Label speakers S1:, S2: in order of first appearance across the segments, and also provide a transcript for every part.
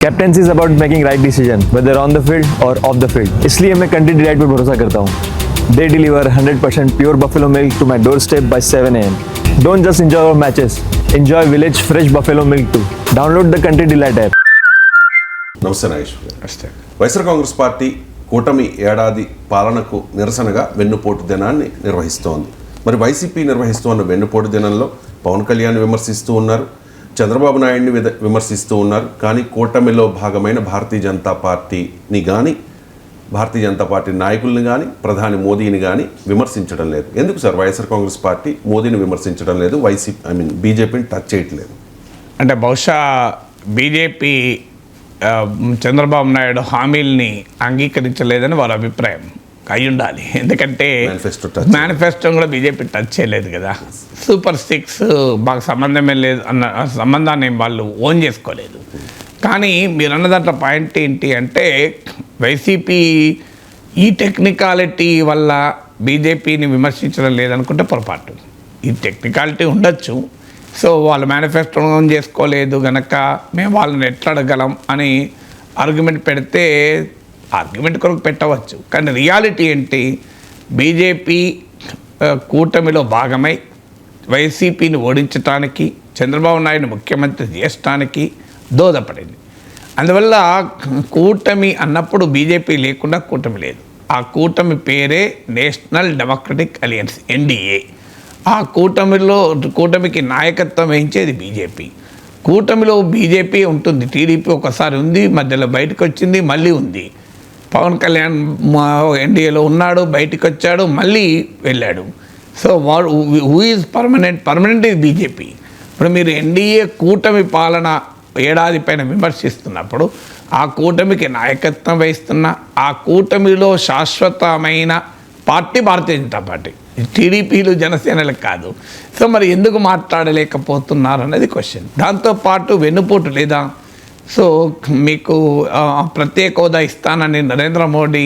S1: Captaincy is about making right decision whether on the field or off the field. इसलिए मैं Country Delight पर भरोसा करता हूँ। They deliver 100% pure buffalo milk to my doorstep by 7 AM। Don't just enjoy our matches, enjoy village fresh buffalo milk too. Download the country delight app.
S2: నమస్తే Nageswara. YSR Congress party కూటమి ఏడాది పాలనకు నిరసనగా వెన్నుపోటు దినాన్ని నిర్వహిస్తోంది. మరి వైసీపీ నిర్వహిస్తున్న వెన్నుపోటు దినంలో పవన్ కళ్యాణ్ విమర్శిస్తూ ఉన్నారు, చంద్రబాబు నాయుడిని విమర్శిస్తూ ఉన్నారు. కానీ కూటమిలో భాగమైన భారతీయ జనతా పార్టీని కానీ భారతీయ జనతా పార్టీ నాయకుల్ని కానీ ప్రధాని మోదీని కానీ విమర్శించడం లేదు. ఎందుకు సార్ వైఎస్ఆర్ కాంగ్రెస్ పార్టీ మోదీని విమర్శించడం లేదు, బీజేపీని టచ్ చేయట్లేదు?
S3: అంటే బహుశా బీజేపీ చంద్రబాబు నాయుడు హామీల్ని అంగీకరించలేదని వారి అభిప్రాయం అయి ఉండాలి. ఎందుకంటే మేనిఫెస్టో కూడా బీజేపీ టచ్ చేయలేదు కదా. సూపర్ 6 మాకు సంబంధమే లేదు అన్న సంబంధాన్ని వాళ్ళు ఓన్ చేసుకోలేదు. కానీ మీరు అన్న దాంట్లో పాయింట్ ఏంటి అంటే వైసీపీ ఈ టెక్నికాలిటీ వల్ల బీజేపీని విమర్శించడం లేదనుకుంటే పొరపాటు. ఈ టెక్నికాలిటీ ఉండొచ్చు. సో వాళ్ళు మేనిఫెస్టో ఓన్ చేసుకోలేదు కనుక మేము వాళ్ళని ఎట్లా అడగలం అని ఆర్గ్యుమెంట్ పెడితే ఆర్గ్యుమెంట్ కొరకు పెట్టవచ్చు. కానీ రియాలిటీ ఏంటి, బీజేపీ కూటమిలో భాగమై వైసీపీని ఓడించడానికి చంద్రబాబు నాయుడు ముఖ్యమంత్రి చేయడానికి దోహదపడింది. అందువల్ల కూటమి అన్నప్పుడు బీజేపీ లేకుండా కూటమి లేదు. ఆ కూటమి పేరే నేషనల్ డెమోక్రటిక్ అలయన్స్, NDA. ఆ కూటమికి నాయకత్వం వహించేది బీజేపీ. కూటమిలో బీజేపీ ఉంటుంది, టీడీపీ ఒకసారి ఉంది, మధ్యలో బయటకు వచ్చింది, మళ్ళీ ఉంది. పవన్ కళ్యాణ్ NDAలో ఉన్నాడు, బయటకు వచ్చాడు, మళ్ళీ వెళ్ళాడు. So who is permanent is BJP. ఇప్పుడు మీరు NDA కూటమి పాలన ఏడాది పైన విమర్శిస్తున్నప్పుడు ఆ కూటమికి నాయకత్వం వహిస్తున్న ఆ కూటమిలో శాశ్వతమైన పార్టీ భారతీయ జనతా పార్టీ, టీడీపీలు జనసేనలకు కాదు. సో మరి ఎందుకు మాట్లాడలేకపోతున్నారు అన్నది క్వశ్చన్. దాంతోపాటు వెన్నుపోటు లేదా? సో మీకు ప్రత్యేక హోదా ఇస్తానని నరేంద్ర మోడీ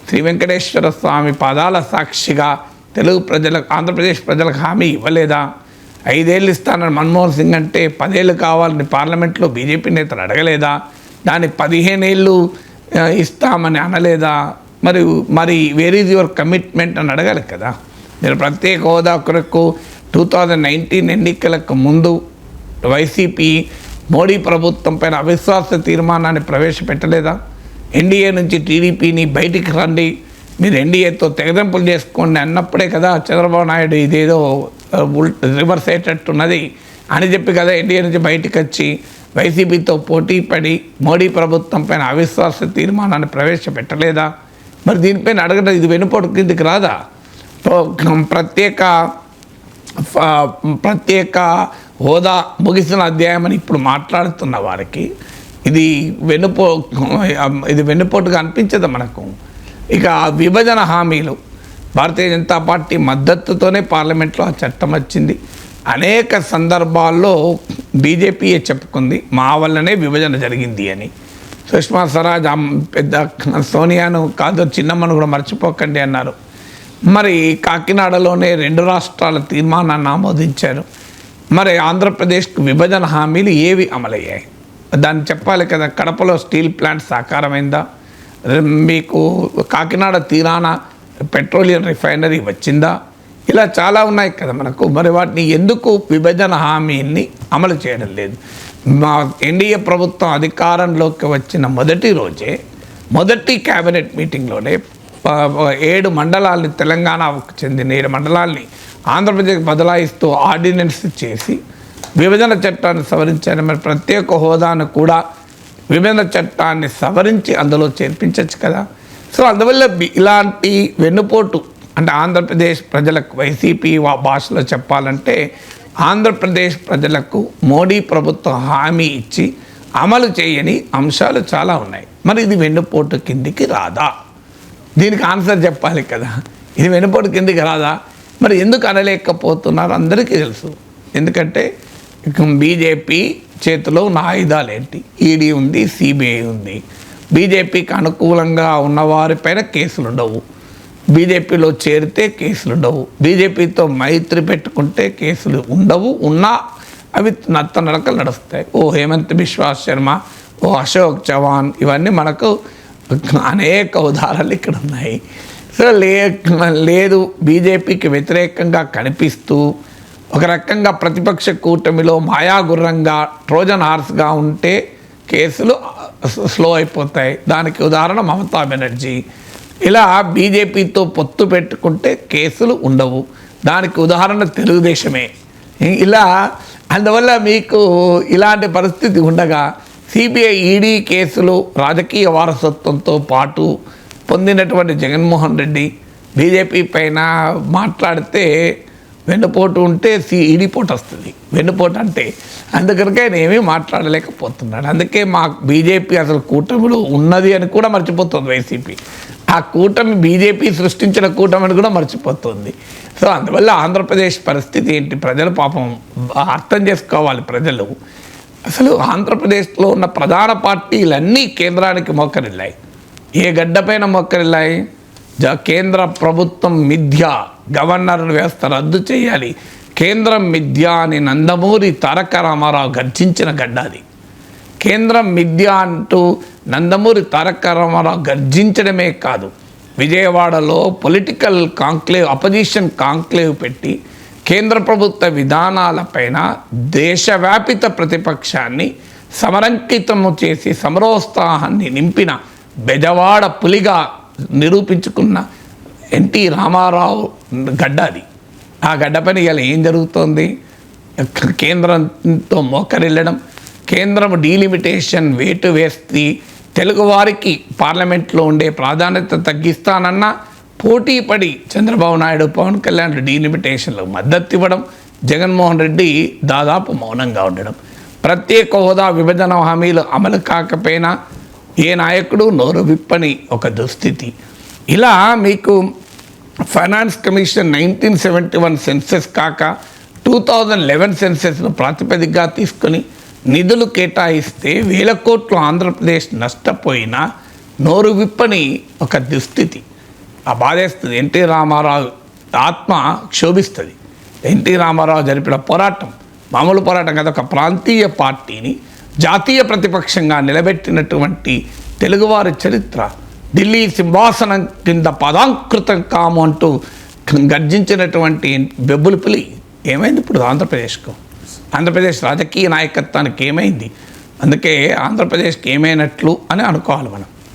S3: శ్రీ వెంకటేశ్వర స్వామి పాదాల సాక్షిగా తెలుగు ప్రజలకు, ఆంధ్రప్రదేశ్ ప్రజలకు హామీ ఇవ్వలేదా? 5 ఏళ్ళు ఇస్తానని మన్మోహన్ సింగ్ అంటే 10 ఏళ్ళు కావాలని పార్లమెంట్లో బీజేపీ నేతలు అడగలేదా? దాన్ని 15 ఏళ్ళు ఇస్తామని అనలేదా? మరి వేర్ ఈజ్ యువర్ కమిట్మెంట్ అని అడగాలి కదా. మీరు ప్రత్యేక హోదా కొరకు 2019 ఎన్నికలకు ముందు వైసీపీ మోడీ ప్రభుత్వం పైన అవిశ్వాస తీర్మానాన్ని ప్రవేశపెట్టలేదా? NDA నుంచి టీడీపీని బయటికి రండి, మీరు NDAతో తెగదెంపులు చేసుకోండి అన్నప్పుడే కదా చంద్రబాబు నాయుడు ఇదేదో రివర్స్ అయ్యేటట్టున్నది అని చెప్పి కదా NDA నుంచి బయటకు వచ్చి వైసీపీతో పోటీ పడి మోడీ ప్రభుత్వం పైన అవిశ్వాస తీర్మానాన్ని ప్రవేశపెట్టలేదా? మరి దీనిపైన అడగడం ఇది వెనుపోటు కిందికి రాదా? ప్రత్యేక హోదా ముగిసిన అధ్యాయం అని ఇప్పుడు మాట్లాడుతున్న వారికి ఇది వెన్నుపోటుగా అనిపించదు మనకు. ఇక విభజన హామీలు, భారతీయ జనతా పార్టీ మద్దతుతోనే పార్లమెంట్లో ఆ చట్టం వచ్చింది. అనేక సందర్భాల్లో బీజేపీయే చెప్పుకుంది మా వల్లనే విభజన జరిగింది అని. సుష్మా స్వరాజ్ పెద్ద సోనియాను కాదు చిన్నమ్మను కూడా మర్చిపోకండి అన్నారు. మరి కాకినాడలోనే 2 రాష్ట్రాల తీర్మానాన్ని ఆమోదించారు. మరి ఆంధ్రప్రదేశ్కు విభజన హామీలు ఏవి అమలయ్యాయి దాన్ని చెప్పాలి కదా. కడపలో స్టీల్ ప్లాంట్ సాకారమైందా? మీకు కాకినాడ తీరాన పెట్రోలియం రిఫైనరీ వచ్చిందా? ఇలా చాలా ఉన్నాయి కదా మనకు. మరి వాటిని ఎందుకు విభజన హామీని అమలు చేయడం లేదు? మా NDA ప్రభుత్వం అధికారంలోకి వచ్చిన మొదటి రోజే మొదటి క్యాబినెట్ మీటింగ్లోనే 7 మండలాల్ని, తెలంగాణకు చెందిన 7 మండలాల్ని ఆంధ్రప్రదేశ్ బదలాయిస్తూ ఆర్డినెన్స్ చేసి విభజన చట్టాన్ని సవరించారు. మరి ప్రత్యేక హోదాను కూడా విభజన చట్టాన్ని సవరించి అందులో చేర్పించవచ్చు కదా. సో అందువల్ల ఇలాంటి వెన్నుపోటు అంటే ఆంధ్రప్రదేశ్ ప్రజలకు, వైసీపీ భాషలో చెప్పాలంటే ఆంధ్రప్రదేశ్ ప్రజలకు మోడీ ప్రభుత్వం హామీ ఇచ్చి అమలు చేయని అంశాలు చాలా ఉన్నాయి. మరి ఇది వెన్నుపోటు కిందికి రాదా? దీనికి ఆన్సర్ చెప్పాలి కదా. ఇది వెన్నుపోటు కిందికి రాదా? మరి ఎందుకు అనలేకపోతున్నారు అందరికీ తెలుసు. ఎందుకంటే బీజేపీ చేతిలో ఉన్న ఆయుధాలు ఏంటి? ED ఉంది, CBI ఉంది. బీజేపీకి అనుకూలంగా ఉన్నవారిపైన కేసులు ఉండవు, బీజేపీలో చేరితే కేసులు ఉండవు, బీజేపీతో మైత్రి పెట్టుకుంటే కేసులు ఉండవు, ఉన్నా అవి నడకలు నడుస్తాయి. ఓ హేమంత్ బిశ్వా శర్మ, ఓ ఓ అశోక్ చవాన్, ఇవన్నీ మనకు అనేక ఉదాహరణలు ఇక్కడ ఉన్నాయి. సో లేదు బీజేపీకి వ్యతిరేకంగా కనిపిస్తూ ఒక రకంగా ప్రతిపక్ష కూటమిలో మాయాగుర్రంగా ట్రోజన్ హార్స్గా ఉంటే కేసులు స్లో అయిపోతాయి. దానికి ఉదాహరణ మమతా బెనర్జీ. ఇలా బీజేపీతో పొత్తు పెట్టుకుంటే కేసులు ఉండవు, దానికి ఉదాహరణ తెలుగుదేశమే. ఇలా అందువల్ల మీకు ఇలాంటి పరిస్థితి ఉండగా సిబిఐ ఈడీ కేసులు రాజకీయ వారసత్వంతో పాటు పొందినటువంటి జగన్మోహన్ రెడ్డి బీజేపీ పైన మాట్లాడితే వెన్నుపోటు ఉంటే ఈడీ పోటు వస్తుంది. వెన్నుపోటు అంటే అందుకనికే ఆయన ఏమీ మాట్లాడలేకపోతున్నాడు. అందుకే మా బీజేపీ అసలు కూటమిలో ఉన్నది అని కూడా మర్చిపోతుంది వైసీపీ. ఆ కూటమి బీజేపీ సృష్టించిన కూటమిని కూడా మర్చిపోతుంది. సో అందువల్ల ఆంధ్రప్రదేశ్ పరిస్థితి ఏంటి, ప్రజలు పాపం అర్థం చేసుకోవాలి. ప్రజలు అసలు ఆంధ్రప్రదేశ్లో ఉన్న ప్రధాన పార్టీలన్నీ కేంద్రానికి మోకరిల్లాయి. ఏ గడ్డపైన మోకరిల్లాయి? కేంద్ర ప్రభుత్వం మిథ్య, గవర్నర్ వ్యవస్థ రద్దు చేయాలి, కేంద్రం మిథ్య అని నందమూరి తారక రామారావు గర్జించిన గడ్డ అది. కేంద్రం మిథ్య అంటూ నందమూరి తారక రామారావు గర్జించడమే కాదు, విజయవాడలో పొలిటికల్ కాంక్లేవ్, అపోజిషన్ కాంక్లేవ్ పెట్టి కేంద్ర ప్రభుత్వ విధానాలపైన దేశవ్యాపిత ప్రతిపక్షాన్ని సమరంకితము చేసి సమరోత్సాహాన్ని నింపిన బెజవాడ పులిగా నిరూపించుకున్న ఎన్టీ రామారావు గడ్డ అది. ఆ గడ్డ పైన ఇవాళ ఏం జరుగుతోంది? కేంద్రంతో మోకరిల్లడం, కేంద్రం డీలిమిటేషన్ వేటు వేసి తెలుగువారికి పార్లమెంట్లో ఉండే ప్రాధాన్యత తగ్గిస్తానన్న పోటీ పడి చంద్రబాబు నాయుడు, పవన్ కళ్యాణ్ డీలిమిటేషన్లకు మద్దతు ఇవ్వడం, జగన్మోహన్ రెడ్డి దాదాపు మౌనంగా ఉండడం, ప్రత్యేక హోదా విభజన హామీలు అమలు కాకపోయినా ఏ నాయకుడు నోరు విప్పని ఒక దుస్థితి. ఇలా మీకు ఫైనాన్స్ కమిషన్ 1971 సెన్సెస్ కాక 2011 సెన్సెస్ను ప్రాతిపదికగా తీసుకొని నిధులు కేటాయిస్తే 1000 కోట్లు ఆంధ్రప్రదేశ్ నష్టపోయినా నోరు విప్పని ఒక దుస్థితి. ఆ బాధేస్తుంది. ఎన్టీ రామారావు ఆత్మ క్షోభిస్తుంది. ఎన్టీ రామారావు జరిపిన పోరాటం మామూలు పోరాటం కదా. ఒక ప్రాంతీయ పార్టీని జాతీయ ప్రతిపక్షంగా నిలబెట్టినటువంటి తెలుగువారి చరిత్ర, ఢిల్లీ సింహాసనం కింద పదాంకృతం కాము అంటూ గర్జించినటువంటి బెబ్బులి పులి ఏమైంది ఇప్పుడు ఆంధ్రప్రదేశ్కు? ఆంధ్రప్రదేశ్ రాజకీయ నాయకత్వానికి ఏమైంది? అందుకే ఆంధ్రప్రదేశ్కి ఏమైనట్లు అని అనుకోవాలి మనం.